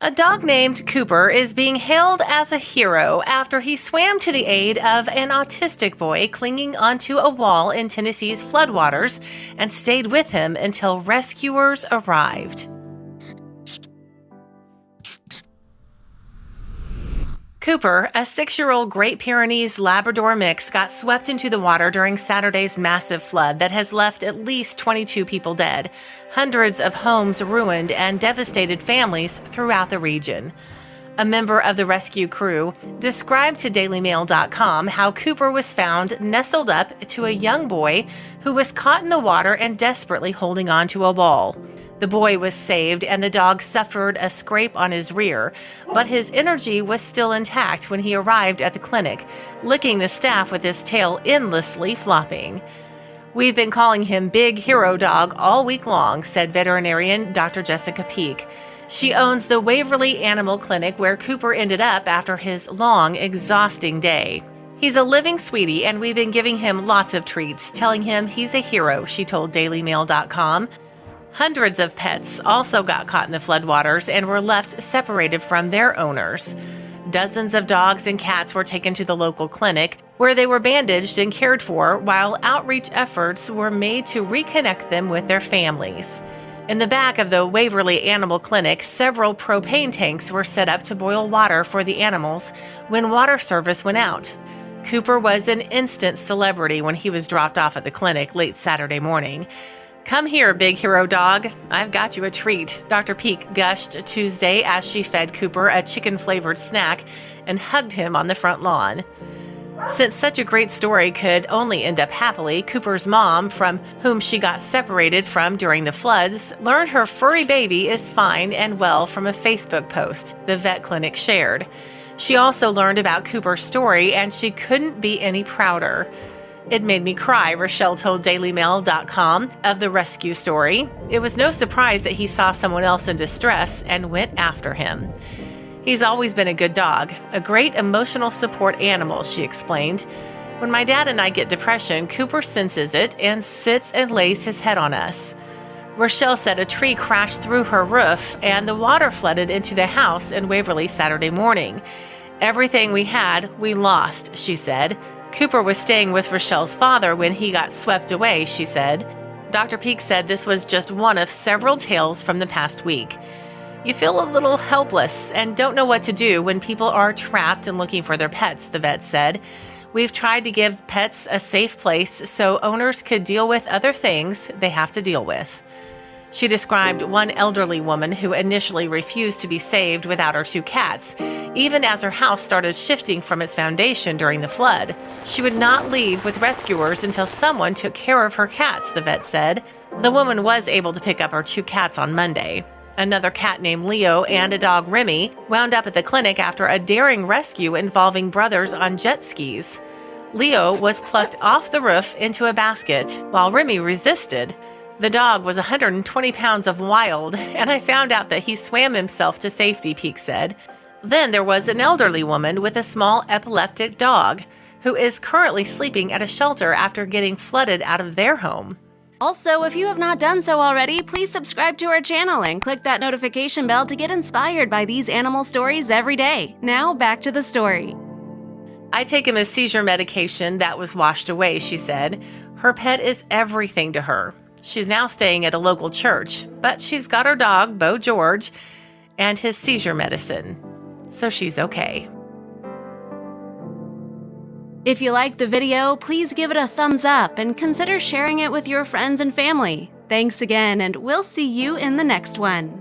A dog named Cooper is being hailed as a hero after he swam to the aid of an autistic boy clinging onto a wall in Tennessee's floodwaters and stayed with him until rescuers arrived. Cooper, a 6-year-old Great Pyrenees-Labrador mix, got swept into the water during Saturday's massive flood that has left at least 22 people dead, hundreds of homes ruined, and devastated families throughout the region. A member of the rescue crew described to DailyMail.com how Cooper was found nestled up to a young boy who was caught in the water and desperately holding on to a ball. The boy was saved and the dog suffered a scrape on his rear, but his energy was still intact when he arrived at the clinic, licking the staff with his tail endlessly flopping. "We've been calling him Big Hero Dog all week long," said veterinarian Dr. Jessica Peak. She owns the Waverly Animal Clinic where Cooper ended up after his long, exhausting day. "He's a living sweetie and we've been giving him lots of treats, telling him he's a hero," she told DailyMail.com. Hundreds of pets also got caught in the floodwaters and were left separated from their owners. Dozens of dogs and cats were taken to the local clinic, where they were bandaged and cared for, while outreach efforts were made to reconnect them with their families. In the back of the Waverly Animal Clinic, several propane tanks were set up to boil water for the animals when water service went out. Cooper was an instant celebrity when he was dropped off at the clinic late Saturday morning. "Come here, Big Hero Dog. I've got you a treat," Dr. Peak gushed Tuesday as she fed Cooper a chicken-flavored snack and hugged him on the front lawn. Since such a great story could only end up happily, Cooper's mom, from whom she got separated from during the floods, learned her furry baby is fine and well from a Facebook post the vet clinic shared. She also learned about Cooper's story, and she couldn't be any prouder. "It made me cry," Rochelle told DailyMail.com of the rescue story. "It was no surprise that he saw someone else in distress and went after him. He's always been a good dog, a great emotional support animal," she explained. "When my dad and I get depression, Cooper senses it and sits and lays his head on us." Rochelle said a tree crashed through her roof and the water flooded into the house in Waverly Saturday morning. "Everything we had, we lost," she said. Cooper was staying with Rochelle's father when he got swept away, she said. Dr. Peak said this was just one of several tales from the past week. "You feel a little helpless and don't know what to do when people are trapped and looking for their pets," the vet said. "We've tried to give pets a safe place so owners could deal with other things they have to deal with." She described one elderly woman who initially refused to be saved without her 2 cats, even as her house started shifting from its foundation during the flood. She would not leave with rescuers until someone took care of her cats, the vet said. The woman was able to pick up her 2 cats on Monday. Another cat named Leo and a dog, Remy, wound up at the clinic after a daring rescue involving brothers on jet skis. Leo was plucked off the roof into a basket, while Remy resisted. "The dog was 120 pounds of wild, and I found out that he swam himself to safety," Peak said. Then there was an elderly woman with a small epileptic dog who is currently sleeping at a shelter after getting flooded out of their home. Also, if you have not done so already, please subscribe to our channel and click that notification bell to get inspired by these animal stories every day. Now, back to the story. "I take him a seizure medication that was washed away," she said. Her pet is everything to her. She's now staying at a local church, but she's got her dog, Bo George, and his seizure medicine, so she's okay. If you liked the video, please give it a thumbs up and consider sharing it with your friends and family. Thanks again, and we'll see you in the next one.